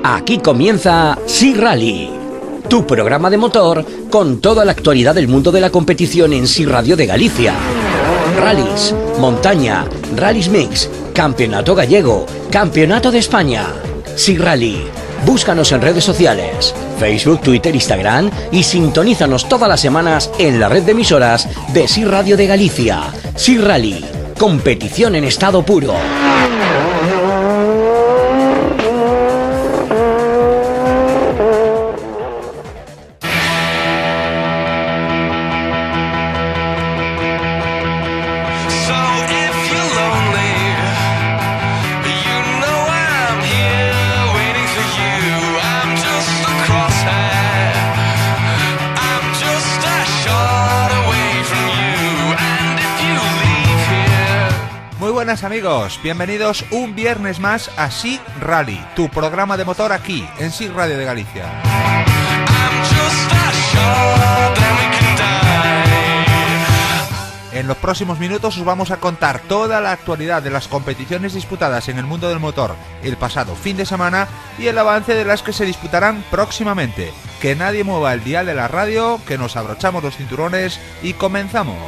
Aquí comienza Sea Rally, tu programa de motor con toda la actualidad del mundo de la competición en Sea Radio de Galicia. Rallys, montaña, rallys mix, campeonato gallego, campeonato de España. Sea Rally. Búscanos en redes sociales, Facebook, Twitter, Instagram y sintonízanos todas las semanas en la red de emisoras de Sea Radio de Galicia. Sea Rally, competición en estado puro. Buenas amigos, bienvenidos un viernes más a Sea Rally, tu programa de motor aquí en Sea Radio de Galicia. En los próximos minutos os vamos a contar toda la actualidad de las competiciones disputadas en el mundo del motor el pasado fin de semana y el avance de las que se disputarán próximamente. Que nadie mueva el dial de la radio, que nos abrochamos los cinturones y comenzamos.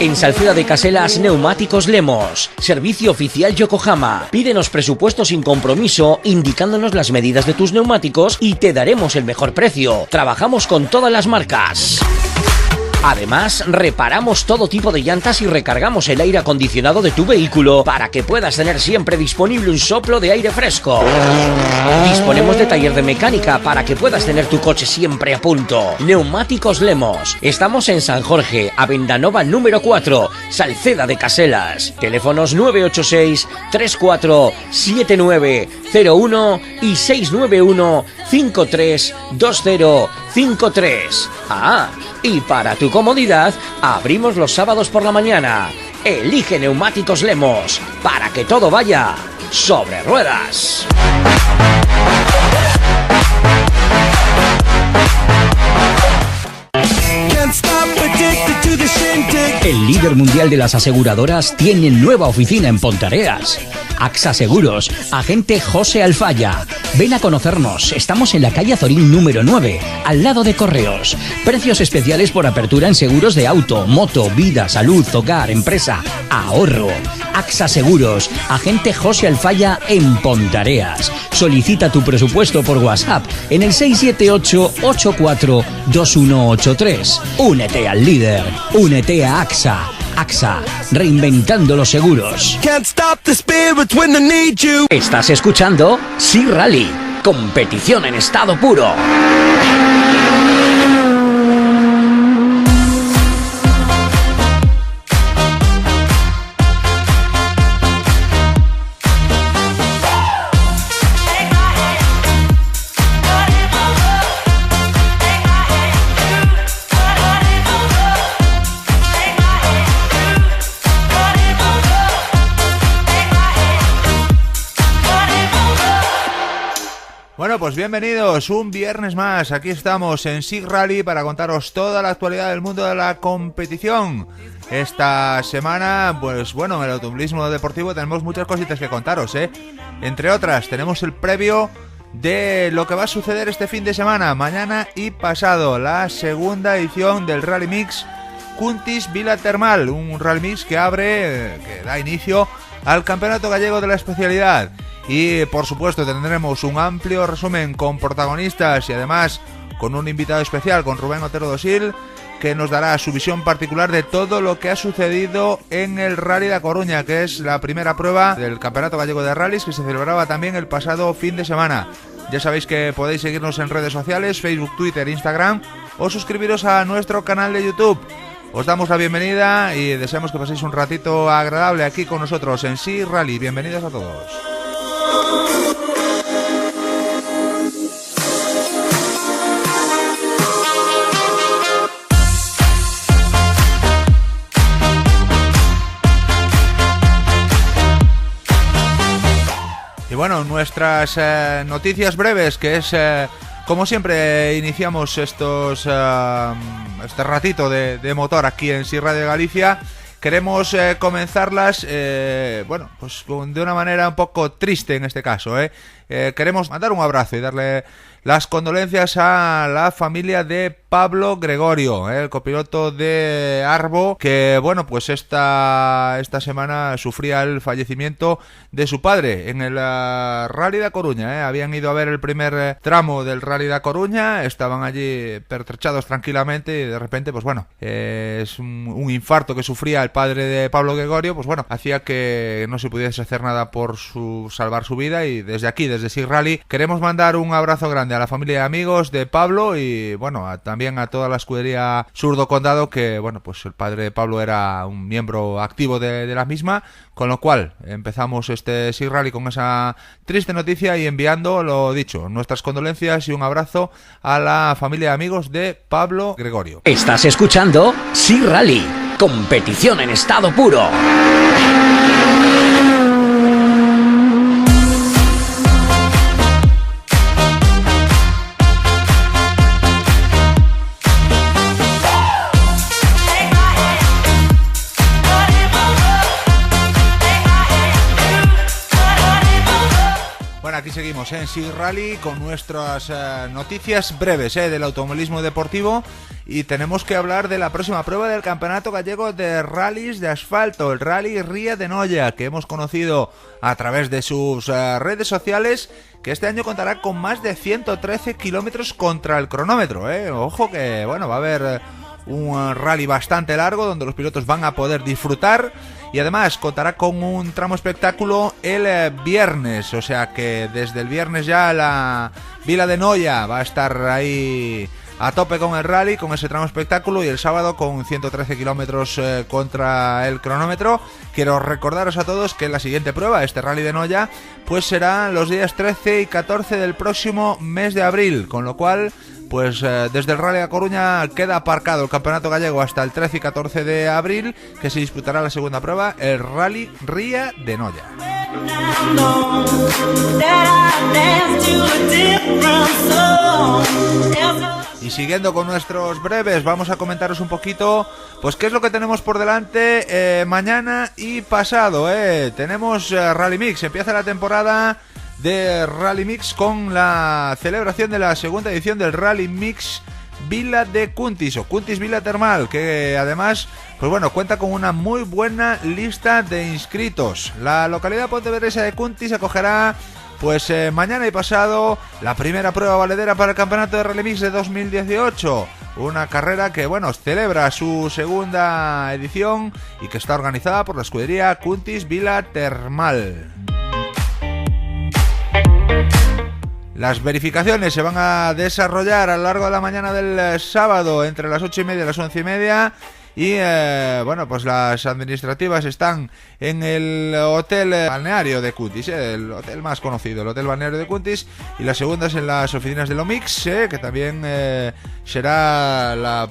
En Salceda de Caselas, Neumáticos Lemos. Servicio oficial Yokohama. Pídenos presupuesto sin compromiso, indicándonos las medidas de tus neumáticos y te daremos el mejor precio. Trabajamos con todas las marcas. Además, reparamos todo tipo de llantas y recargamos el aire acondicionado de tu vehículo para que puedas tener siempre disponible un soplo de aire fresco. Disponemos de taller de mecánica para que puedas tener tu coche siempre a punto. Neumáticos Lemos. Estamos en San Jorge, Avendanova número 4, Salceda de Caselas. Teléfonos 986 347901 y 691 532053. Y para tu comodidad, abrimos los sábados por la mañana. Elige Neumáticos Lemos para que todo vaya sobre ruedas. El líder mundial de las aseguradoras tiene nueva oficina en Pontareas. AXA Seguros, agente José Alfaya. Ven a conocernos, estamos en la calle Azorín número 9, al lado de Correos. Precios especiales por apertura en seguros de auto, moto, vida, salud, hogar, empresa, ahorro. AXA Seguros, agente José Alfaya en Pontareas. Solicita tu presupuesto por WhatsApp en el 678-842183. Únete al líder, únete a AXA. AXA, reinventando los seguros. Estás escuchando Sea Rally, competición en estado puro. Bueno, pues bienvenidos un viernes más. Aquí estamos en Sea Rally para contaros toda la actualidad del mundo de la competición. Esta semana, pues bueno, en el automovilismo deportivo tenemos muchas cositas que contaros, Entre otras, tenemos el previo de lo que va a suceder este fin de semana, mañana y pasado, la segunda edición del Rally Mix Cuntis Vila Termal, un Rally Mix que da inicio al Campeonato Gallego de la especialidad. Y por supuesto tendremos un amplio resumen con protagonistas y además con un invitado especial, con Rubén Otero Dosil, que nos dará su visión particular de todo lo que ha sucedido en el Rally de A Coruña, que es la primera prueba del Campeonato Gallego de Rallys que se celebraba también el pasado fin de semana. Ya sabéis que podéis seguirnos en redes sociales, Facebook, Twitter, Instagram, o suscribiros a nuestro canal de YouTube. os damos la bienvenida y deseamos que paséis un ratito agradable aquí con nosotros en SIG Rally. Bienvenidos a todos. Y bueno, nuestras noticias breves, que es como siempre iniciamos este ratito de motor aquí en SIG Radio Galicia. Queremos comenzarlas, bueno, pues de una manera un poco triste en este caso. Queremos mandar un abrazo y darle las condolencias a la familia de Pablo Gregorio, el copiloto de Arbo, que bueno, pues esta semana sufría el fallecimiento de su padre en el Rally da Coruña. Habían ido a ver el primer tramo del Rally da Coruña, estaban allí pertrechados tranquilamente y de repente, pues bueno, es un infarto que sufría el padre de Pablo Gregorio, pues bueno, hacía que no se pudiese hacer nada por salvar su vida. Y desde aquí, desde SIG Rally, queremos mandar un abrazo grande a la familia y amigos de Pablo y bueno, también a toda la escudería Surdo Condado, que bueno, pues el padre de Pablo era un miembro activo de la misma, con lo cual empezamos este SIG Rally con esa triste noticia y enviando, lo dicho, nuestras condolencias y un abrazo a la familia y amigos de Pablo Gregorio. Estás escuchando SIG Rally, competición en estado puro. Aquí seguimos en SIG Rally con nuestras noticias breves del automovilismo deportivo y tenemos que hablar de la próxima prueba del Campeonato Gallego de Rallys de Asfalto, el Rally Ría de Noia, que hemos conocido a través de sus redes sociales, que este año contará con más de 113 kilómetros contra el cronómetro. Ojo que bueno, va a haber un rally bastante largo donde los pilotos van a poder disfrutar. Y además contará con un tramo espectáculo el viernes, o sea que desde el viernes ya la Vila de Noia va a estar ahí a tope con el rally, con ese tramo espectáculo, y el sábado con 113 kilómetros contra el cronómetro. Quiero recordaros a todos que la siguiente prueba, este Rally de Noia, pues será los días 13 y 14 del próximo mes de abril, con lo cual pues desde el Rally a Coruña queda aparcado el Campeonato Gallego hasta el 13 y 14 de abril, que se disputará la segunda prueba, el Rally Ría de Noia. Y siguiendo con nuestros breves, vamos a comentaros un poquito pues qué es lo que tenemos por delante mañana y pasado. Tenemos Rally Mix, empieza la temporada de Rally Mix con la celebración de la segunda edición del Rally Mix Vila de Cuntis o Cuntis Vila Termal, que además pues bueno, cuenta con una muy buena lista de inscritos. La localidad pontevedresa de Cuntis acogerá pues mañana y pasado la primera prueba valedera para el campeonato de Rally Mix de 2018, una carrera que bueno, celebra su segunda edición y que está organizada por la escudería Cuntis Vila Termal. Las verificaciones se van a desarrollar a lo largo de la mañana del sábado entre las 8:30 y las 11:30 y bueno, pues las administrativas están en el hotel balneario de Cuntis, el hotel más conocido, el hotel balneario de Cuntis, y las segundas en las oficinas de Lomix, que también será el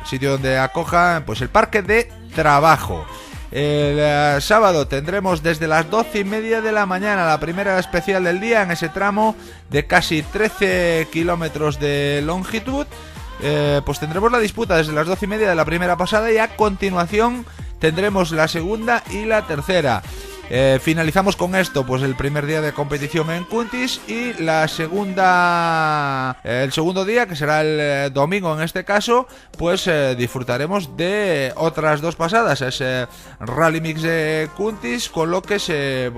sitio donde acoja pues el parque de trabajo. El sábado tendremos desde las 12:30 de la mañana la primera especial del día en ese tramo de casi 13 kilómetros de longitud. Pues tendremos la disputa desde las 12:30 de la primera pasada y a continuación tendremos la segunda y la tercera. Finalizamos con esto pues el primer día de competición en Cuntis y el segundo día, que será el domingo en este caso, pues disfrutaremos de otras dos pasadas, ese Rally Mix de Cuntis, con lo que se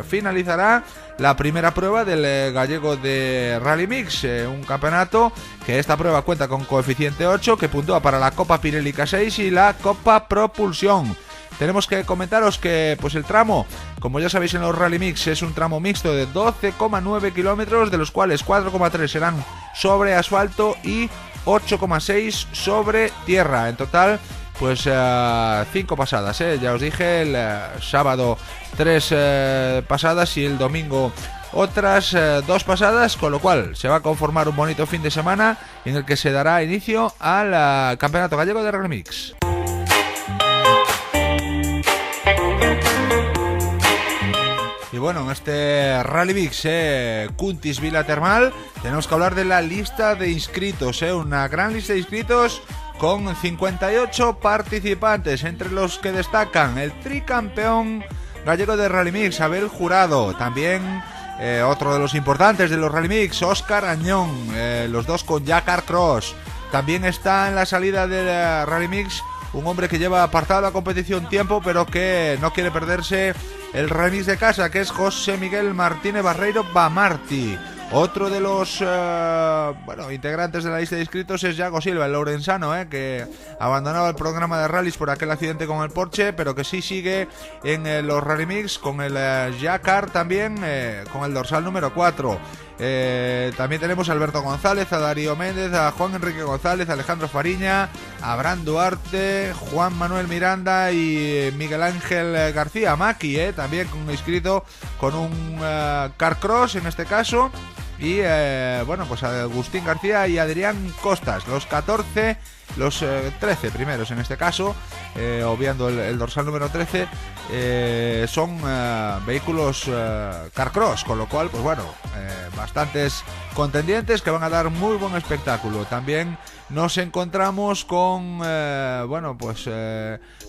finalizará la primera prueba del gallego de Rally Mix, un campeonato que esta prueba cuenta con coeficiente 8, que puntúa para la Copa Pirelli K6 y la Copa Propulsión. Tenemos que comentaros que pues el tramo, como ya sabéis en los Rally Mix, es un tramo mixto de 12,9 kilómetros, de los cuales 4,3 serán sobre asfalto y 8,6 sobre tierra. En total pues 5 pasadas, ya os dije, el sábado 3 pasadas y el domingo otras 2 pasadas, con lo cual se va a conformar un bonito fin de semana en el que se dará inicio al Campeonato Gallego de Rally Mix. Y bueno, en este Rally Mix Cuntis Vila Termal tenemos que hablar de la lista de inscritos, una gran lista de inscritos con 58 participantes, entre los que destacan el tricampeón gallego de Rally Mix, Abel Jurado, también otro de los importantes de los Rally Mix, Óscar Añón, los dos con Jack Cross. También está en la salida del Rally Mix un hombre que lleva apartado la competición tiempo, pero que no quiere perderse el Rally Mix de casa, que es José Miguel Martínez Barreiro Bamarti. Otro de los integrantes de la lista de inscritos es Yago Silva, el lorenzano, que abandonaba el programa de rallies por aquel accidente con el Porsche, pero que sí sigue en los Rally Mix con el Jacar también, con el dorsal número 4. También tenemos a Alberto González, a Darío Méndez, a Juan Enrique González, a Alejandro Fariña, a Abraham Duarte, Juan Manuel Miranda y Miguel Ángel García Maki, también inscrito con un Carcross en este caso. Y pues Agustín García y Adrián Costas, los 13 primeros en este caso, obviando el dorsal número 13, son vehículos Carcross, con lo cual, pues bueno, bastantes contendientes que van a dar muy buen espectáculo. También nos encontramos con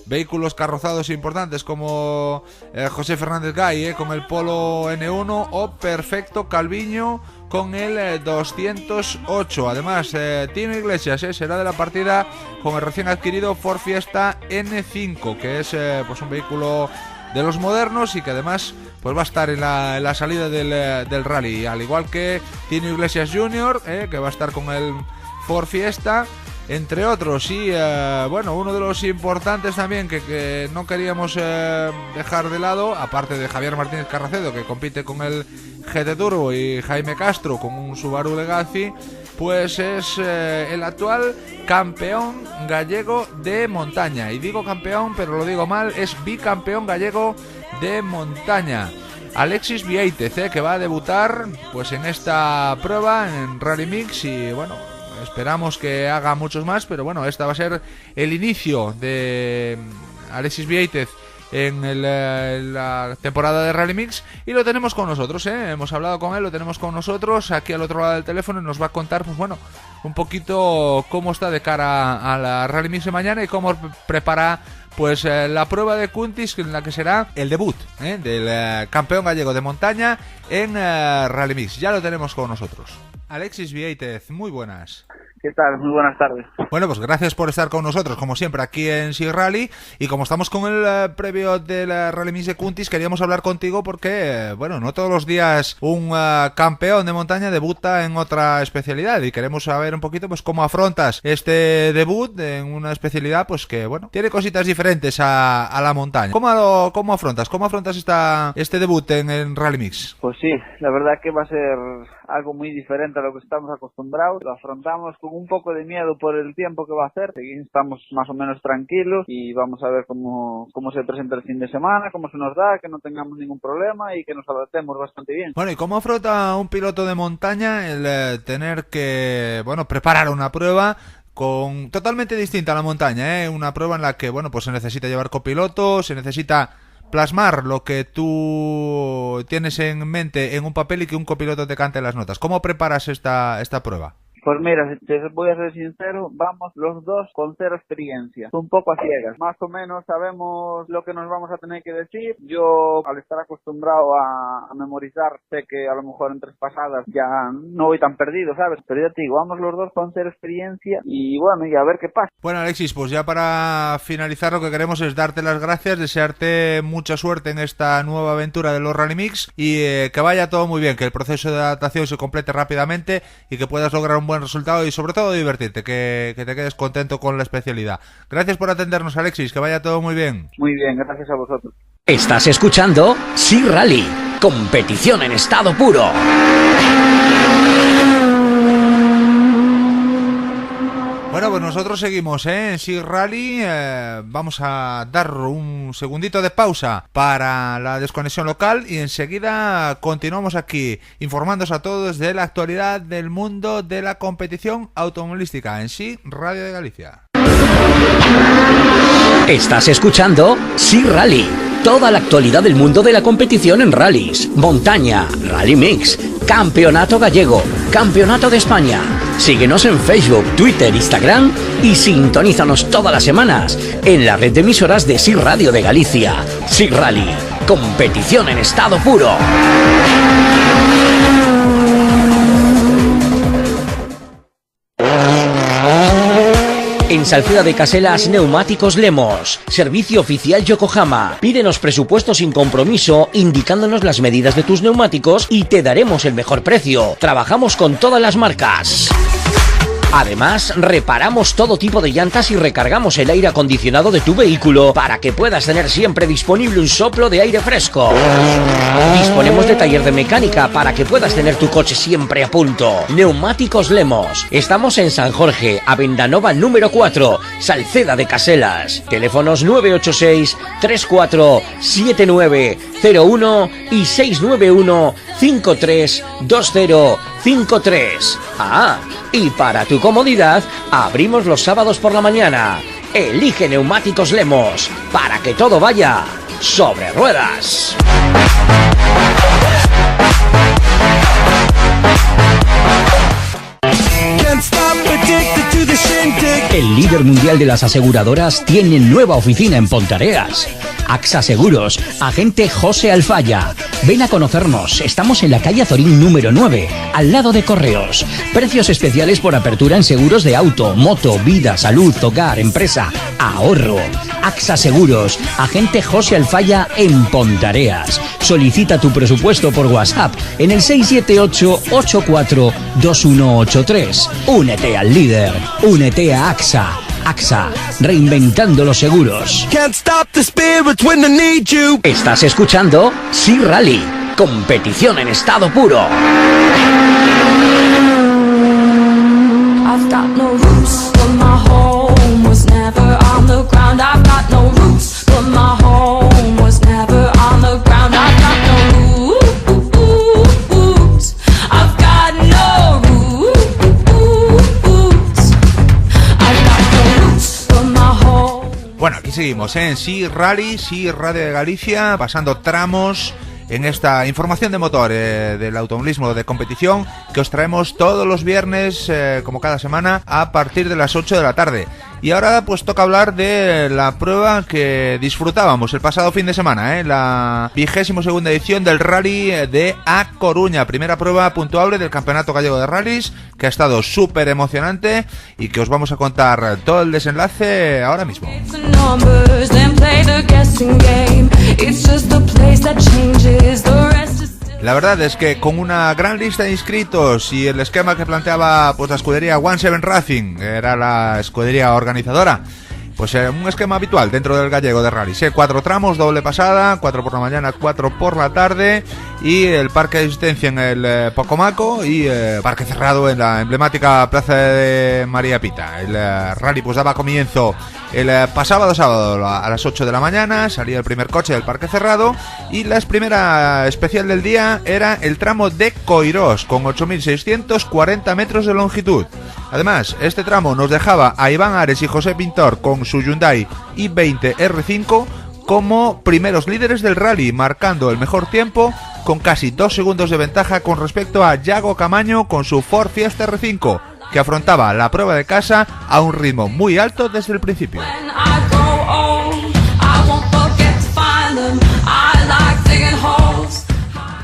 vehículos carrozados importantes como José Fernández Gay con el Polo N1 o Perfecto Calviño con el 208. Además, Tino Iglesias será de la partida con el recién adquirido Ford Fiesta N5, que es un vehículo de los modernos y que además pues va a estar en la salida del rally, al igual que Tino Iglesias Jr., que va a estar con el Ford Fiesta, entre otros. Y uno de los importantes también que no queríamos dejar de lado, aparte de Javier Martínez Carracedo, que compite con el GT Turbo, y Jaime Castro con un Subaru Legacy, pues es el actual campeón gallego de montaña. Y digo campeón, pero lo digo mal, es bicampeón gallego de montaña, Alexis Vieitez, que va a debutar pues en esta prueba en Rally Mix. Y bueno, esperamos que haga muchos más, pero bueno, esta va a ser el inicio de Alexis Vieitez en la temporada de Rally Mix, y lo tenemos con nosotros, hemos hablado con él, lo tenemos con nosotros aquí al otro lado del teléfono, y nos va a contar pues bueno, un poquito cómo está de cara a la Rally Mix de mañana y cómo prepara pues la prueba de Cuntis, en la que será el debut del campeón gallego de montaña en Rally Mix. Ya lo tenemos con nosotros. Alexis Vieitez, muy buenas. ¿Qué tal? Muy buenas tardes. Bueno, pues gracias por estar con nosotros, como siempre, aquí en SIG Rally. Y como estamos con el previo del Rally Mix de Cuntis, queríamos hablar contigo porque, no todos los días un campeón de montaña debuta en otra especialidad. Y queremos saber un poquito, pues, cómo afrontas este debut en una especialidad, pues, que, tiene cositas diferentes a la montaña. ¿Cómo afrontas este debut en Rally Mix? Pues sí, la verdad que va a ser algo muy diferente a lo que estamos acostumbrados. Lo afrontamos con un poco de miedo por el tiempo que va a hacer. Estamos más o menos tranquilos y vamos a ver cómo se presenta el fin de semana, cómo se nos da, que no tengamos ningún problema y que nos adaptemos bastante bien. Bueno, ¿y cómo afronta un piloto de montaña el tener que, preparar una prueba totalmente distinta a la montaña, una prueba en la que, pues se necesita llevar copiloto, se necesita plasmar lo que tú tienes en mente en un papel y que un copiloto te cante las notas? ¿Cómo preparas esta prueba? Pues mira, te voy a ser sincero, vamos los dos con cero experiencia, un poco a ciegas. Más o menos sabemos lo que nos vamos a tener que decir. Yo, al estar acostumbrado a memorizar, sé que a lo mejor en 3 pasadas ya no voy tan perdido, ¿sabes? Pero ya te digo, vamos los dos con cero experiencia y y a ver qué pasa. Bueno, Alexis, pues ya para finalizar lo que queremos es darte las gracias, desearte mucha suerte en esta nueva aventura de los Rally Mix y que vaya todo muy bien, que el proceso de adaptación se complete rápidamente y que puedas lograr un buen resultado y sobre todo divertirte, que te quedes contento con la especialidad. Gracias por atendernos, Alexis, que vaya todo muy bien. Muy bien, gracias a vosotros. Estás escuchando SIG Rally, competición en estado puro. Bueno, pues nosotros seguimos en SIG Rally. Vamos a dar un segundito de pausa para la desconexión local y enseguida continuamos aquí informándoos a todos de la actualidad del mundo de la competición automovilística en SIG Radio de Galicia. Estás escuchando SIG Rally. Toda la actualidad del mundo de la competición en rallies, montaña, rally mix, campeonato gallego, campeonato de España. Síguenos en Facebook, Twitter, Instagram y sintonízanos todas las semanas en la red de emisoras de SIG Radio de Galicia. SIG Rally, competición en estado puro. En Salceda de Caselas, Neumáticos Lemos. Servicio oficial Yokohama. Pídenos presupuesto sin compromiso, indicándonos las medidas de tus neumáticos y te daremos el mejor precio. Trabajamos con todas las marcas. Además, reparamos todo tipo de llantas y recargamos el aire acondicionado de tu vehículo para que puedas tener siempre disponible un soplo de aire fresco. Disponemos de taller de mecánica para que puedas tener tu coche siempre a punto. Neumáticos Lemos. Estamos en San Jorge, Avendanova número 4, Salceda de Caselas. Teléfonos 986 347901 y 691 532053. Y para tu comodidad, abrimos los sábados por la mañana. Elige Neumáticos Lemos para que todo vaya sobre ruedas. El líder mundial de las aseguradoras tiene nueva oficina en Pontareas. AXA Seguros, agente José Alfaya. Ven a conocernos, estamos en la calle Azorín número 9, al lado de Correos. Precios especiales por apertura en seguros de auto, moto, vida, salud, hogar, empresa, ahorro. AXA Seguros, agente José Alfaya en Pontareas. Solicita tu presupuesto por WhatsApp en el 678-842183. Únete al líder, únete a AXA. AXA, reinventando los seguros. Estás escuchando SIG Rally, competición en estado puro. I've got no roots, but my home was never on the ground. I've got no roots, but my home was never on the ground. I've got no roots. I've got no roots. I've got no roots, but my home. Bueno, aquí seguimos en SIG Rally, SIG Radio de Galicia, pasando tramos en esta información de motor del automovilismo de competición que os traemos todos los viernes, como cada semana, a partir de las 8 de la tarde. Y ahora pues toca hablar de la prueba que disfrutábamos el pasado fin de semana, la 22ª edición del Rally de A Coruña, primera prueba puntuable del Campeonato Gallego de Rallys, que ha estado súper emocionante y que os vamos a contar todo el desenlace ahora mismo. La verdad es que con una gran lista de inscritos y el esquema que planteaba pues la escudería One Seven Racing, era la escudería organizadora, pues un esquema habitual dentro del gallego de rallies, 4 tramos, doble pasada, 4 por la mañana, 4 por la tarde, y el parque de asistencia en el Pocomaco y parque cerrado en la emblemática plaza de María Pita. El rally pues daba comienzo el pasado sábado a las 8 de la mañana, salía el primer coche del parque cerrado y la primera especial del día era el tramo de Coirós con 8.640 metros de longitud. Además, este tramo nos dejaba a Iván Ares y José Pintor con su Hyundai i20 R5 como primeros líderes del rally, marcando el mejor tiempo con casi 2 segundos de ventaja con respecto a Yago Camaño con su Ford Fiesta R5, que afrontaba la prueba de casa a un ritmo muy alto desde el principio.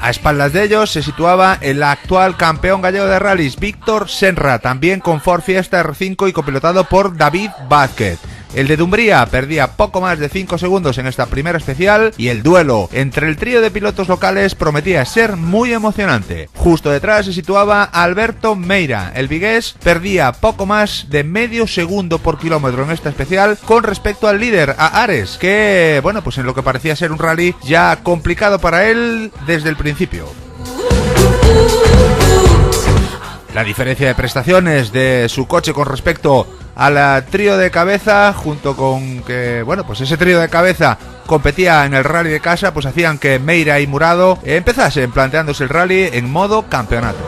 A espaldas de ellos se situaba el actual campeón gallego de rallies, Víctor Senra, también con Ford Fiesta R5 y copilotado por David Vázquez. El de Dumbría perdía poco más de 5 segundos en esta primera especial y el duelo entre el trío de pilotos locales prometía ser muy emocionante. Justo detrás se situaba Alberto Meira. El vigués perdía poco más de medio segundo por kilómetro en esta especial con respecto al líder, a Ares, que, bueno, pues en lo que parecía ser un rally ya complicado para él desde el principio. La diferencia de prestaciones de su coche con respecto al trío de cabeza, junto con que, bueno, pues ese trío de cabeza competía en el rally de casa, pues hacían que Meira y Murado empezasen planteándose el rally en modo campeonato.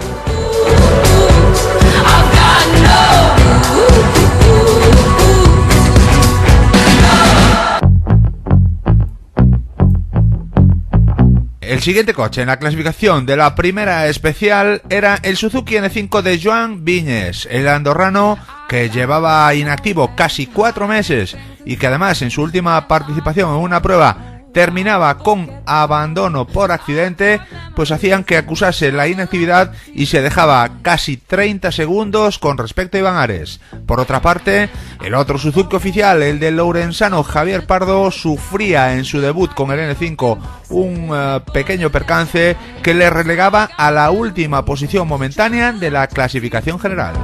El siguiente coche en la clasificación de la primera especial era el Suzuki N5 de Joan Viñes, el andorrano que llevaba inactivo casi 4 meses y que además en su última participación en una prueba terminaba con abandono por accidente, pues hacían que acusase la inactividad y se dejaba casi 30 segundos con respecto a Iván Ares. Por otra parte, el otro Suzuki oficial, el del lourensano Javier Pardo, sufría en su debut con el N5 un pequeño percance que le relegaba a la última posición momentánea de la clasificación general.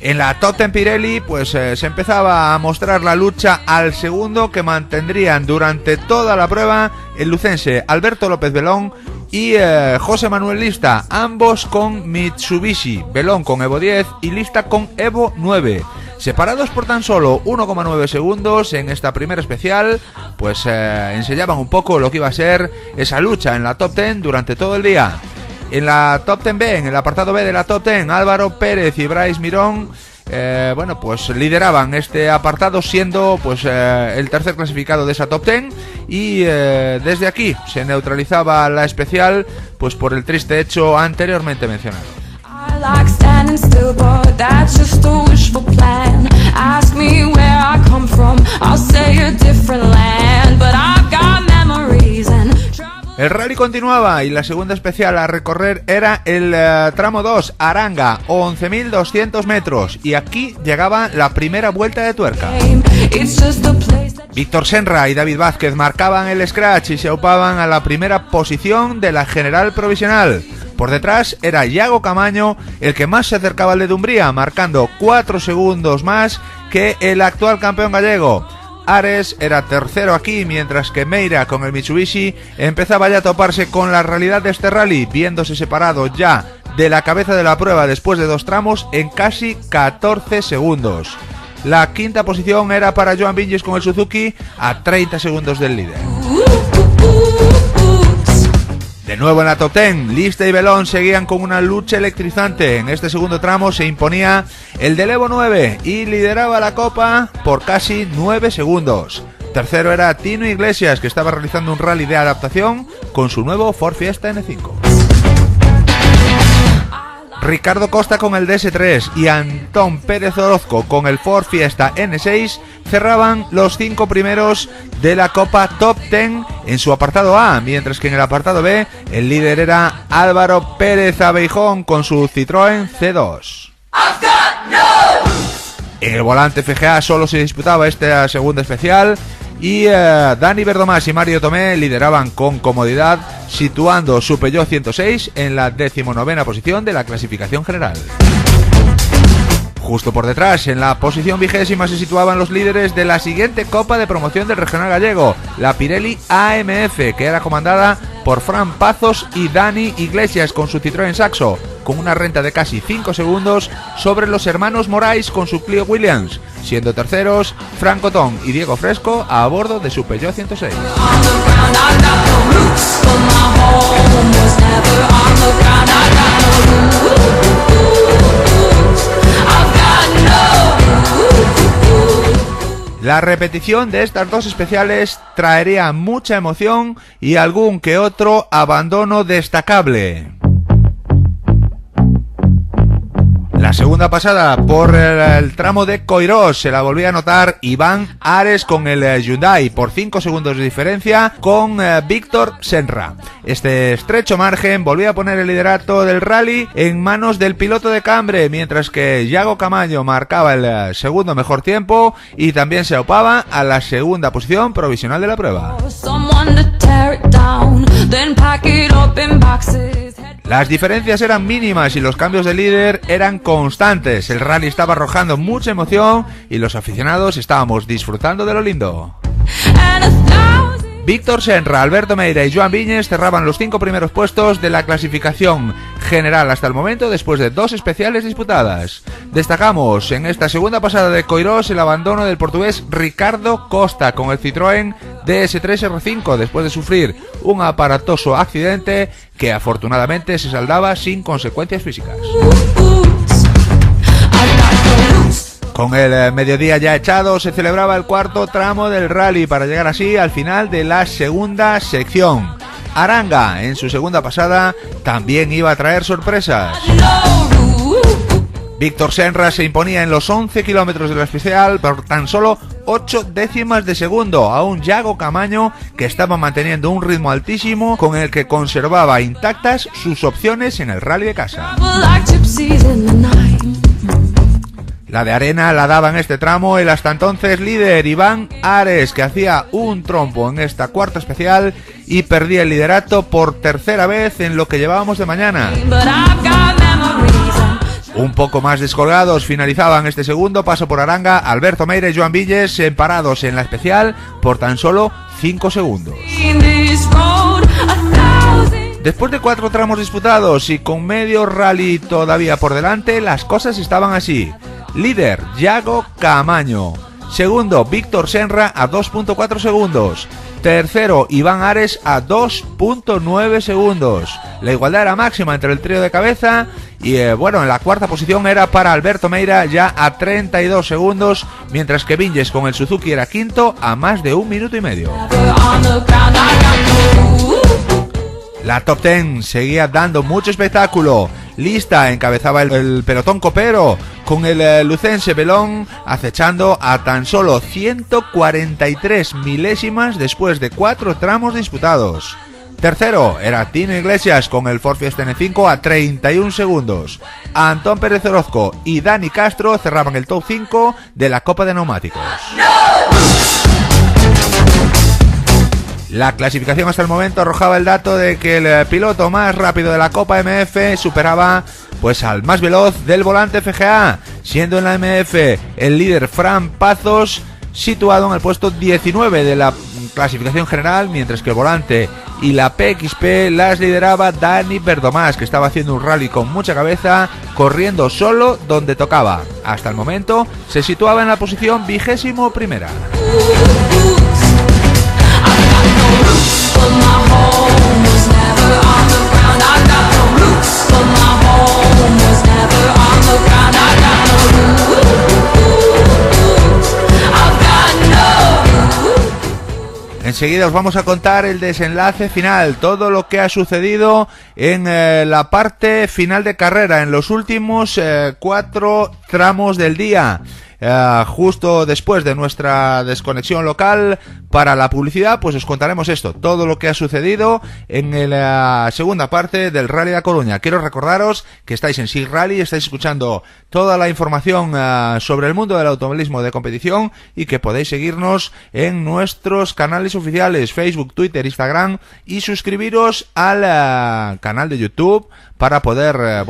En la Top 10 Pirelli pues se empezaba a mostrar la lucha al segundo que mantendrían durante toda la prueba el lucense Alberto López Belón y José Manuel Lista, ambos con Mitsubishi, Belón con Evo 10 y Lista con Evo 9. Separados por tan solo 1,9 segundos en esta primera especial, pues enseñaban un poco lo que iba a ser esa lucha en la Top 10 durante todo el día. En la Top 10B, en el apartado B de la Top 10, Álvaro Pérez y Brais Mirón, bueno, pues lideraban este apartado siendo pues el tercer clasificado de esa Top 10 y desde aquí se neutralizaba la especial pues por el triste hecho anteriormente mencionado. El rally continuaba y la segunda especial a recorrer era el tramo 2, Aranga, 11.200 metros, y aquí llegaba la primera vuelta de tuerca. Víctor Senra y David Vázquez marcaban el scratch y se aupaban a la primera posición de la general provisional. Por detrás era Iago Camaño el que más se acercaba al de Dumbría, marcando 4 segundos más que el actual campeón gallego. Ares era tercero aquí, mientras que Meira con el Mitsubishi empezaba ya a toparse con la realidad de este rally, viéndose separado ya de la cabeza de la prueba después de 2 tramos en casi 14 segundos. La quinta posición era para Joan Viñes con el Suzuki a 30 segundos del líder. De nuevo en la Top 10, Lista y Belón seguían con una lucha electrizante. En este segundo tramo se imponía el del Evo 9 y lideraba la copa por casi 9 segundos. Tercero era Tino Iglesias, que estaba realizando un rally de adaptación con su nuevo Ford Fiesta N5. Ricardo Costa con el DS3 y Antón Pérez Orozco con el Ford Fiesta N6 cerraban los 5 primeros de la Copa Top 10 en su apartado A, mientras que en el apartado B el líder era Álvaro Pérez Abeijón con su Citroën C2. En el volante FGA solo se disputaba esta segunda especial y Dani Verdomás y Mario Tomé lideraban con comodidad, situando su Peugeot 106 en la 19ª posición de la clasificación general. Justo por detrás, en la posición 20ª, se situaban los líderes de la siguiente Copa de Promoción del Regional Gallego, la Pirelli AMF, que era comandada por Fran Pazos y Dani Iglesias con su Citroën Saxo, con una renta de casi 5 segundos sobre los hermanos Morais con su Clio Williams, siendo terceros Fran Cotón y Diego Fresco a bordo de su Peugeot 106. La repetición de estas dos especiales traería mucha emoción y algún que otro abandono destacable. La segunda pasada por el tramo de Coirós se la volvía a notar Iván Ares con el Hyundai por 5 segundos de diferencia con Víctor Senra. Este estrecho margen volvía a poner el liderato del rally en manos del piloto de Cambre, mientras que Iago Camaño marcaba el segundo mejor tiempo y también se aupaba a la segunda posición provisional de la prueba. Las diferencias eran mínimas y los cambios de líder eran constantes. El rally estaba arrojando mucha emoción y los aficionados estábamos disfrutando de lo lindo. Víctor Senra, Alberto Meira y Joan Viñes cerraban los 5 primeros puestos de la clasificación general hasta el momento, después de 2 especiales disputadas. Destacamos en esta segunda pasada de Coirós el abandono del portugués Ricardo Costa con el Citroën DS3 R5 después de sufrir un aparatoso accidente que afortunadamente se saldaba sin consecuencias físicas. Con el mediodía ya echado se celebraba el cuarto tramo del rally para llegar así al final de la segunda sección. Aranga en su segunda pasada también iba a traer sorpresas. Víctor Senra se imponía en los 11 kilómetros de la especial por tan solo 8 décimas de segundo a un Yago Camaño que estaba manteniendo un ritmo altísimo con el que conservaba intactas sus opciones en el rally de casa. La de arena la daba en este tramo el hasta entonces líder Iván Ares, que hacía un trompo en esta cuarta especial y perdía el liderato por tercera vez en lo que llevábamos de mañana. Un poco más descolgados finalizaban este segundo paso por Aranga Alberto Meira y Joan Villes, parados en la especial por tan solo 5 segundos. Después de 4 tramos disputados y con medio rally todavía por delante, las cosas estaban así. Líder, Yago Camaño. Segundo, Víctor Senra a 2.4 segundos. Tercero, Iván Ares a 2.9 segundos. La igualdad era máxima entre el trío de cabeza y en la cuarta posición era para Alberto Meira ya a 32 segundos, mientras que Viñes con el Suzuki era quinto a más de 1 minuto y medio. La Top 10 seguía dando mucho espectáculo. Lista encabezaba el pelotón copero, con el lucense Belón acechando a tan solo 143 milésimas después de 4 tramos disputados. Tercero era Tino Iglesias con el Ford Fiesta N5 a 31 segundos. Antón Pérez Orozco y Dani Castro cerraban el top 5 de la Copa de Neumáticos. La clasificación hasta el momento arrojaba el dato de que el piloto más rápido de la Copa MF superaba al más veloz del volante FGA, siendo en la MF el líder Fran Pazos, situado en el puesto 19 de la clasificación general, mientras que el volante y la PXP las lideraba Dani Verdomás, que estaba haciendo un rally con mucha cabeza, corriendo solo donde tocaba. Hasta el momento se situaba en la posición 21ª. Enseguida os vamos a contar el desenlace final, todo lo que ha sucedido en la parte final de carrera, en los últimos 4 tramos del día. Justo después de nuestra desconexión local para la publicidad, os contaremos esto, todo lo que ha sucedido en la segunda parte del Rally de A Coruña. Quiero recordaros que estáis en SIG Rally, estáis escuchando toda la información sobre el mundo del automovilismo de competición y que podéis seguirnos en nuestros canales oficiales, Facebook, Twitter, Instagram, y suscribiros al canal de YouTube para poder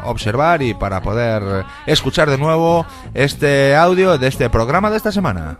observar y para poder escuchar de nuevo este audio de este programa de esta semana.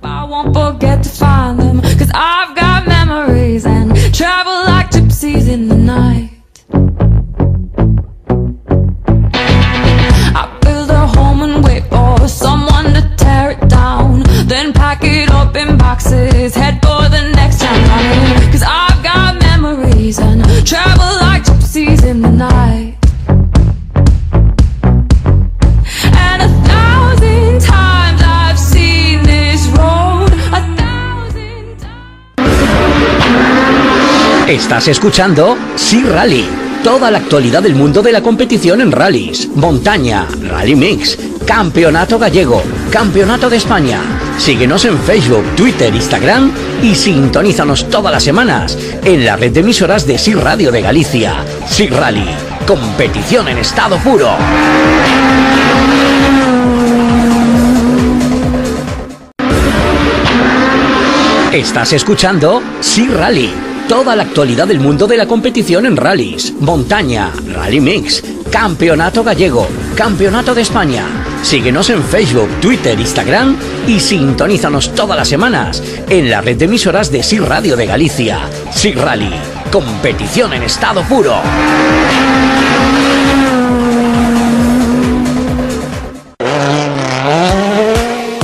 Estás escuchando SIG Rally, toda la actualidad del mundo de la competición en rallies, montaña, rally mix, campeonato gallego, campeonato de España. Síguenos en Facebook, Twitter, Instagram y sintonízanos todas las semanas en la red de emisoras de SIG Radio de Galicia. SIG Rally, competición en estado puro. Estás escuchando SIG Rally, toda la actualidad del mundo de la competición en rallies, montaña, rally mix, campeonato gallego, campeonato de España. Síguenos en Facebook, Twitter, Instagram y sintonízanos todas las semanas en la red de emisoras de SIG Radio de Galicia. SIG Rally, competición en estado puro.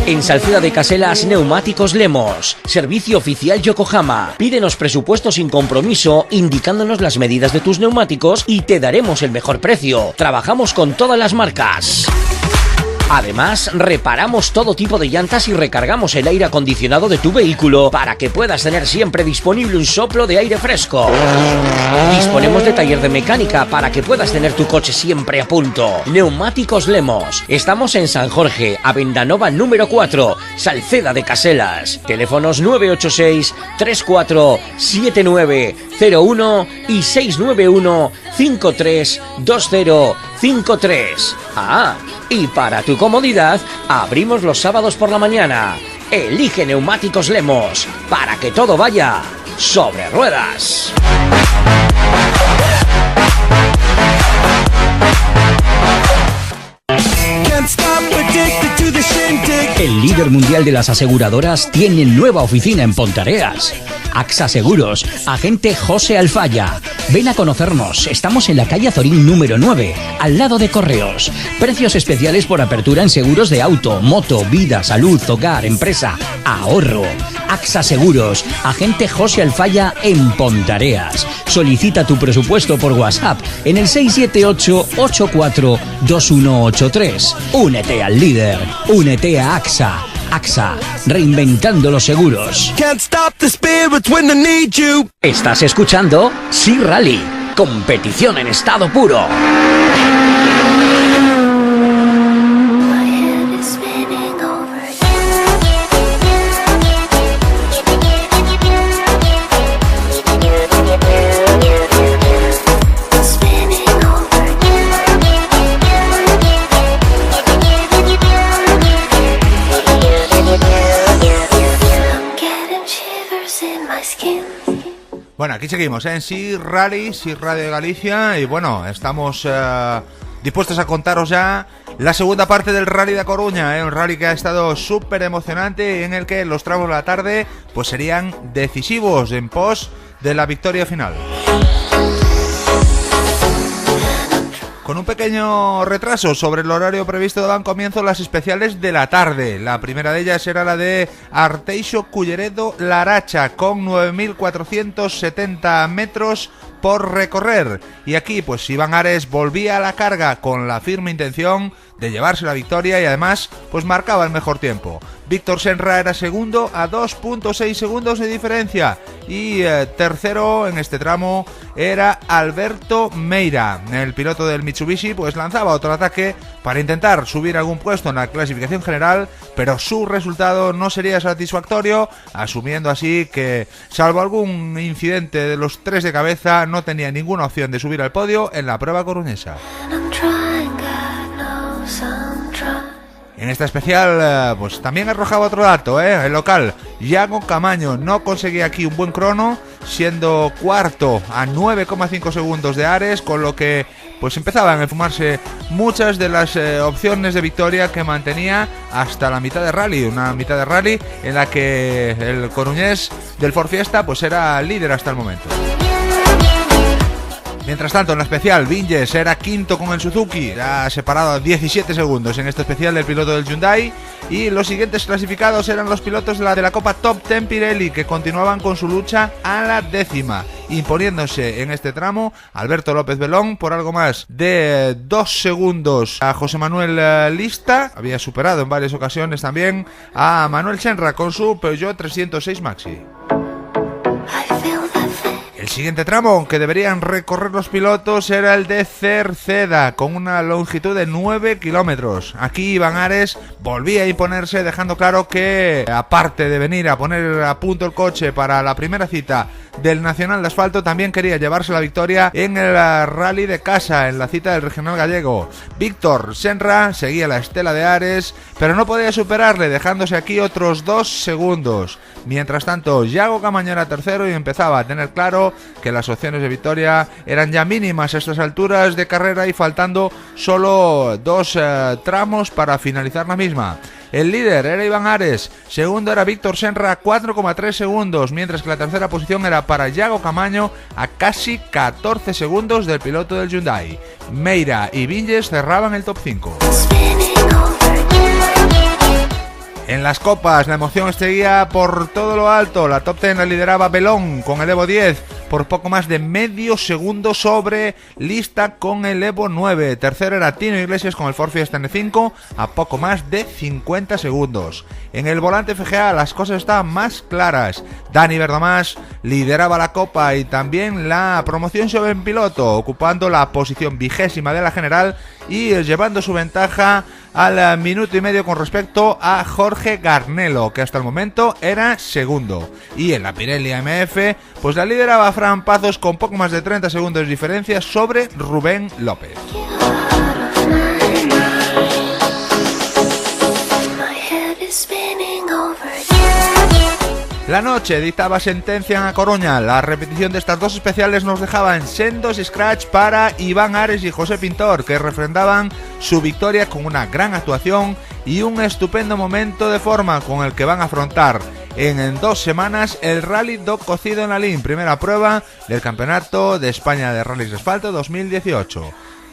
En Salceda de Caselas, Neumáticos Lemos. Servicio oficial Yokohama. Pídenos presupuesto sin compromiso, indicándonos las medidas de tus neumáticos y te daremos el mejor precio. Trabajamos con todas las marcas. Además, reparamos todo tipo de llantas y recargamos el aire acondicionado de tu vehículo para que puedas tener siempre disponible un soplo de aire fresco. Disponemos de taller de mecánica para que puedas tener tu coche siempre a punto. Neumáticos Lemos. Estamos en San Jorge, Avendanova número 4, Salceda de Caselas. Teléfonos 986 347901 y 691 532053. Y para tu comodidad, abrimos los sábados por la mañana. Elige Neumáticos Lemos para que todo vaya sobre ruedas. El líder mundial de las aseguradoras tiene nueva oficina en Pontareas. AXA Seguros, agente José Alfaya. Ven a conocernos, estamos en la calle Azorín número 9, al lado de Correos. Precios especiales por apertura en seguros de auto, moto, vida, salud, hogar, empresa, ahorro. AXA Seguros, agente José Alfaya en Pontareas. Solicita tu presupuesto por WhatsApp en el 678-842183. Únete al líder, únete a AXA. AXA, reinventando los seguros. Estás escuchando SIG Rally, competición en estado puro. Bueno, aquí seguimos en SIG Rally, SIG Radio de Galicia. Y bueno, estamos dispuestos a contaros ya la segunda parte del Rally de Coruña, un rally que ha estado súper emocionante y en el que los tramos de la tarde pues serían decisivos en pos de la victoria final. Con un pequeño retraso sobre el horario previsto daban comienzo las especiales de la tarde. La primera de ellas era la de Arteixo Culleredo Laracha, con 9.470 metros por recorrer. Y aquí pues Iván Ares volvía a la carga con la firme intención de llevarse la victoria y además pues marcaba el mejor tiempo. Víctor Senra era segundo a 2.6 segundos de diferencia y tercero en este tramo era Alberto Meira. El piloto del Mitsubishi pues lanzaba otro ataque para intentar subir algún puesto en la clasificación general, pero su resultado no sería satisfactorio, asumiendo así que salvo algún incidente de los tres de cabeza no tenía ninguna opción de subir al podio en la prueba coruñesa. En esta especial pues también arrojaba otro dato, el local Iago Camaño no conseguía aquí un buen crono, siendo cuarto a 9,5 segundos de Ares, con lo que pues empezaban a esfumarse muchas de las opciones de victoria que mantenía hasta la mitad de rally, una mitad de rally en la que el coruñés del Ford Fiesta pues era líder hasta el momento. Mientras tanto, en la especial, Vinges era quinto con el Suzuki, ya separado a 17 segundos en este especial del piloto del Hyundai. Y los siguientes clasificados eran los pilotos de la Copa Top Ten Pirelli, que continuaban con su lucha a la décima, imponiéndose en este tramo Alberto López Belón por algo más de 2 segundos a José Manuel Lista. Había superado en varias ocasiones también a Manuel Senra con su Peugeot 306 Maxi. El siguiente tramo que deberían recorrer los pilotos era el de Cerceda, con una longitud de 9 kilómetros. Aquí Iván Ares volvía a imponerse, dejando claro que, aparte de venir a poner a punto el coche para la primera cita del Nacional de Asfalto, también quería llevarse la victoria en el rally de casa, en la cita del Regional Gallego. Víctor Senra seguía la estela de Ares, pero no podía superarle, dejándose aquí otros 2 segundos. Mientras tanto, Iago Camaño era tercero y empezaba a tener claro que las opciones de victoria eran ya mínimas a estas alturas de carrera y faltando solo 2 tramos para finalizar la misma. El líder era Iván Ares, segundo era Víctor Senra, 4,3 segundos, mientras que la tercera posición era para Yago Camaño, a casi 14 segundos del piloto del Hyundai. Meira y Viñes cerraban el top 5. En las copas, la emoción seguía por todo lo alto. La top 10 la lideraba Belón con el Evo 10 por poco más de medio segundo sobre Lista con el Evo 9. Tercero era Tino Iglesias con el Ford Fiesta N5 a poco más de 50 segundos. En el volante FGA las cosas estaban más claras. Dani Verdomás lideraba la copa y también la promoción sobre el piloto, ocupando la posición 20ª de la general y llevando su ventaja al minuto y medio con respecto a Jorge Garnelo, que hasta el momento era segundo. Y en la Pirelli AMF, pues la lideraba Fran Pazos con poco más de 30 segundos de diferencia sobre Rubén López. La noche dictaba sentencia en A Coruña. La repetición de estas dos especiales nos dejaba en sendos scratch para Iván Ares y José Pintor, que refrendaban su victoria con una gran actuación y un estupendo momento de forma con el que van a afrontar en 2 semanas el Rally do Cocido en Lalín, primera prueba del Campeonato de España de Rallys de Asfalto 2018.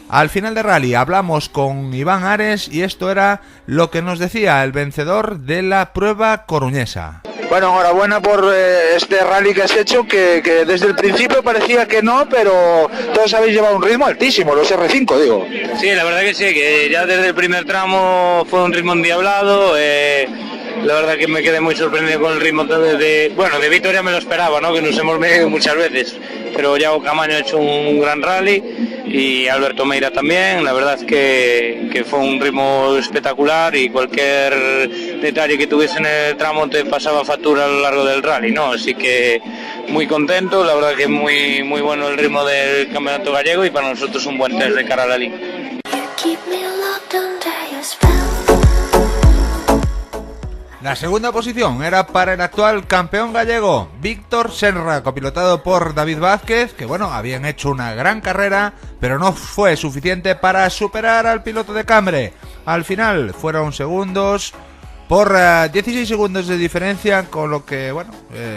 Al final de rally hablamos con Iván Ares y esto era lo que nos decía el vencedor de la prueba coruñesa. Bueno, enhorabuena por este rally que has hecho, que desde el principio parecía que no, pero todos habéis llevado un ritmo altísimo, los R5, digo. Sí, la verdad que sí, que ya desde el primer tramo fue un ritmo endiablado. La verdad que me quedé muy sorprendido con el ritmo de Víctor ya me lo esperaba, ¿no? Que nos hemos medido muchas veces, pero Yago Camaño ha hecho un gran rally y Alberto Meira también. La verdad es que fue un ritmo espectacular y cualquier detalle que tuviese en el tramo te pasaba factura a lo largo del rally, ¿no? Así que muy contento, la verdad que muy bueno el ritmo del campeonato gallego y para nosotros un buen test de cara a la liga. La segunda posición era para el actual campeón gallego, Víctor Senra, copilotado por David Vázquez, que bueno, habían hecho una gran carrera, pero no fue suficiente para superar al piloto de Cambre. Al final fueron segundos por 16 segundos de diferencia, con lo que bueno,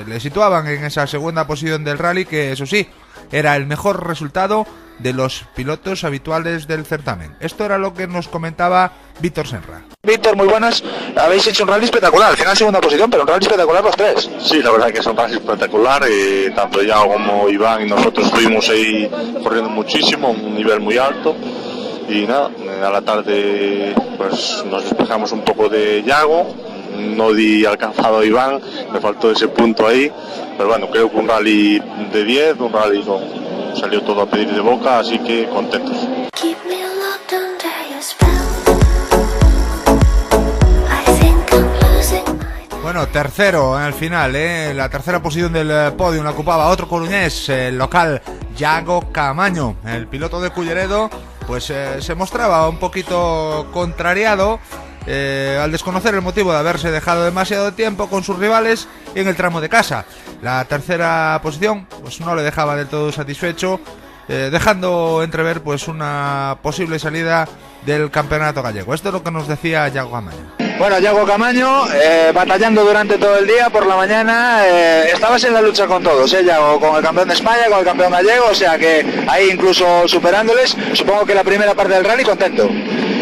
le situaban en esa segunda posición del rally, que eso sí, era el mejor resultado de los pilotos habituales del certamen. Esto era lo que nos comentaba Víctor Senra. Víctor, muy buenas, habéis hecho un rally espectacular, al final segunda posición, pero un rally espectacular los tres. Sí, la verdad que es un rally espectacular, tanto Yago como Iván y nosotros estuvimos ahí corriendo muchísimo, un nivel muy alto, y nada, a la tarde pues nos despejamos un poco de Yago, no di alcanzado a Iván, me faltó ese punto ahí, pero bueno, creo que un rally de 10, un rally salió todo a pedir de boca, así que contentos. Bueno, tercero en el final, la tercera posición del podio la ocupaba otro coruñés, el local Yago Camaño. El piloto de Culleredo pues se mostraba un poquito contrariado al desconocer el motivo de haberse dejado demasiado tiempo con sus rivales en el tramo de casa. La tercera posición pues no le dejaba del todo satisfecho, dejando entrever pues una posible salida del campeonato gallego. Esto es lo que nos decía Yago Camaño. Bueno, Yago Camaño, batallando durante todo el día, por la mañana, estabas en la lucha con todos, Yago, con el campeón de España, con el campeón gallego, o sea que ahí incluso superándoles. Supongo que la primera parte del rally contento.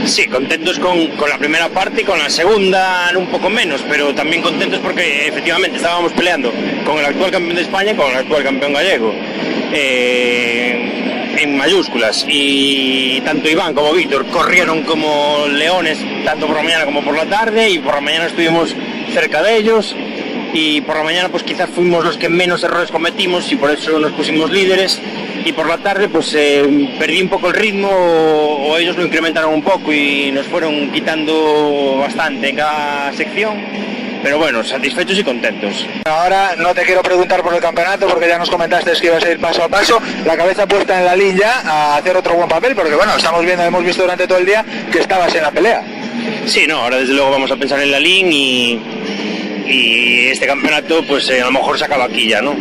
Sí, contentos con la primera parte y con la segunda un poco menos, pero también contentos porque efectivamente estábamos peleando con el actual campeón de España y con el actual campeón gallego. En mayúsculas, y tanto Iván como Víctor corrieron como leones, tanto por la mañana como por la tarde, y por la mañana estuvimos cerca de ellos, y por la mañana pues quizás fuimos los que menos errores cometimos y por eso nos pusimos líderes, y por la tarde pues perdí un poco el ritmo o ellos lo incrementaron un poco y nos fueron quitando bastante en cada sección. Pero bueno, satisfechos y contentos. Ahora no te quiero preguntar por el campeonato porque ya nos comentaste que ibas a ir paso a paso, la cabeza puesta en la línea a hacer otro buen papel, porque bueno, hemos visto durante todo el día que estabas en la pelea. Sí, no, ahora desde luego vamos a pensar en la LIN y este campeonato pues a lo mejor se acaba aquí ya, ¿no?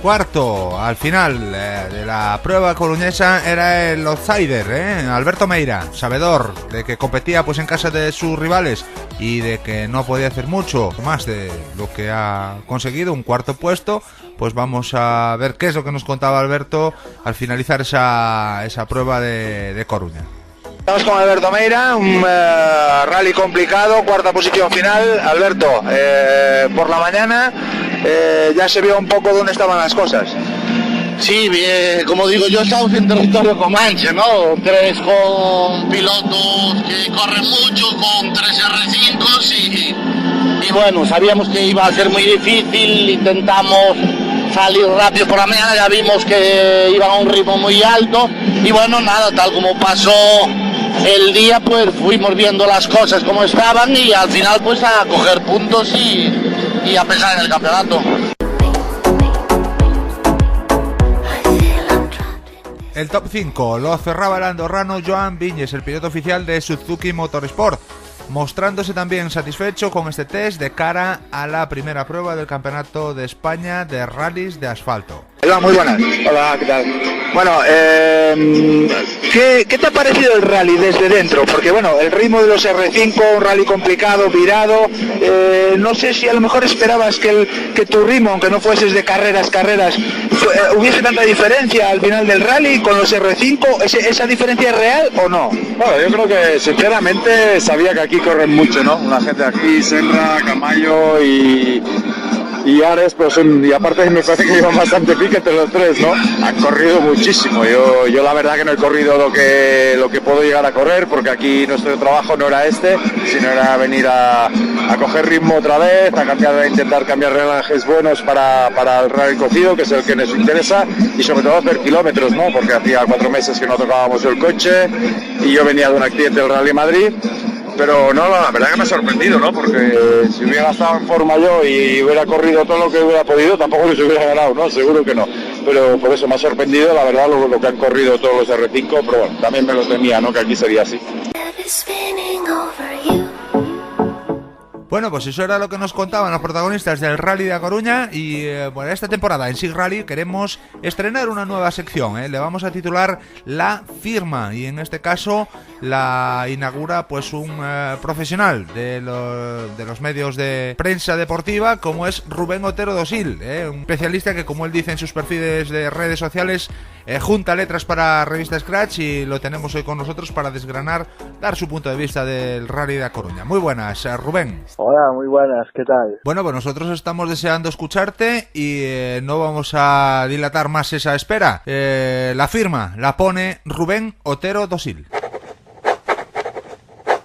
Cuarto, al final de la prueba coruñesa, era el outsider, Alberto Meira, sabedor de que competía pues en casa de sus rivales y de que no podía hacer mucho más de lo que ha conseguido, un cuarto puesto. Pues vamos a ver qué es lo que nos contaba Alberto al finalizar esa prueba de Coruña. Estamos con Alberto Meira, un rally complicado, cuarta posición final. Alberto, por la mañana ya se vio un poco dónde estaban las cosas. Sí, como digo yo, estamos en territorio comanche, ¿no? Tres con pilotos que corren mucho, con 3 R5 y bueno, sabíamos que iba a ser muy difícil, intentamos salir rápido por la mañana, ya vimos que iban a un ritmo muy alto y bueno, nada, tal como pasó el día, pues fuimos viendo las cosas como estaban y al final pues a coger puntos y a pensar en el campeonato. El top 5 lo cerraba el andorrano Joan Viñes, el piloto oficial de Suzuki Motorsport, mostrándose también satisfecho con este test de cara a la primera prueba del Campeonato de España de rallies de asfalto. Hola, muy buenas. Hola, ¿qué tal? Bueno, ¿qué te ha parecido el rally desde dentro? Porque bueno, el ritmo de los R5, un rally complicado, virado, no sé si a lo mejor esperabas que tu ritmo, aunque no fueses de carreras, hubiese tanta diferencia al final del rally con los R5, ¿esa diferencia es real o no? Bueno, yo creo que sinceramente sabía que aquí corren mucho, ¿no? La gente aquí, Senra, Camayo y Ares, pues y aparte me parece que llevan bastante pique entre los tres, ¿no? Han corrido muchísimo. Yo la verdad que no he corrido lo que puedo llegar a correr, porque aquí nuestro trabajo no era sino era venir a coger ritmo otra vez, a intentar cambiar relajes buenos para el rally cocido, que es el que nos interesa, y sobre todo hacer kilómetros, ¿no? Porque hacía 4 meses que no tocábamos el coche y yo venía de un accidente del Rally Madrid. Pero no, la verdad que me ha sorprendido, ¿no? Porque si hubiera estado en forma yo y hubiera corrido todo lo que hubiera podido, tampoco les hubiera ganado, ¿no? Seguro que no. Pero por eso me ha sorprendido, la verdad, lo que han corrido todos los R5, pero bueno, también me lo temía, ¿no? Que aquí sería así. Bueno, pues eso era lo que nos contaban los protagonistas del Rally de A Coruña y bueno, esta temporada en SIG Rally queremos estrenar una nueva sección, le vamos a titular La Firma y en este caso la inaugura pues un profesional de los medios de prensa deportiva como es Rubén Otero Dosil, un especialista que, como él dice en sus perfiles de redes sociales, junta letras para revista Scratch, y lo tenemos hoy con nosotros para desgranar, dar su punto de vista del Rally de A Coruña. Muy buenas, Rubén. Hola, muy buenas, ¿qué tal? Bueno, pues nosotros estamos deseando escucharte y no vamos a dilatar más esa espera. La firma la pone Rubén Otero Dosil.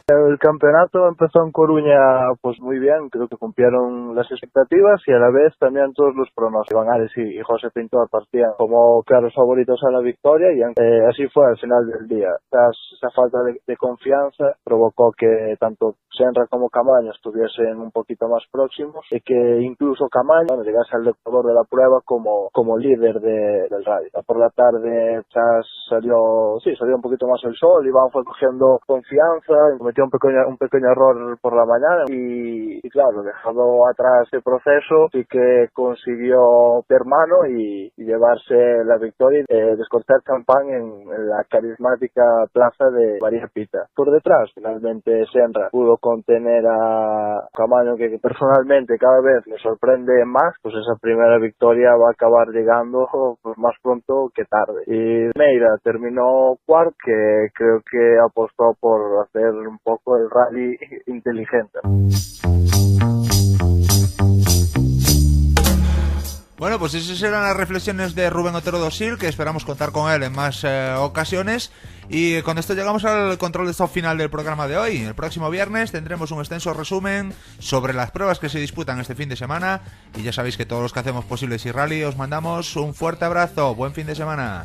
El campeonato empezó en Coruña pues muy bien, creo que cumplieron las expectativas y a la vez también todos los pronósticos. Iván Ares y José Pintor partían como claros favoritos a la victoria y así fue al final del día. Esa falta de confianza provocó que tanto Senra como Camaño estuviesen un poquito más próximos y que incluso Camaño llegase al Ecuador de la prueba como líder del rally. Por la tarde salió un poquito más el sol, Iván fue cogiendo confianza, cometió un pequeño error por la mañana y claro, dejado atrás el proceso, sí que consiguió per mano y llevarse la victoria y descorchar champán en la carismática plaza de María Pita. Por detrás, finalmente Senra pudo contener a Camaño, que personalmente cada vez me sorprende más, pues esa primera victoria va a acabar llegando pues más pronto que tarde. Y Meira terminó cuarto, que creo que apostó por hacer un poco el rally inteligente. Bueno, pues esas eran las reflexiones de Rubén Otero Dosil, que esperamos contar con él en más ocasiones. Y con esto llegamos al control de stop final del programa de hoy. El próximo viernes tendremos un extenso resumen sobre las pruebas que se disputan este fin de semana. Y ya sabéis que todos los que hacemos posible SIG Rally os mandamos un fuerte abrazo. Buen fin de semana.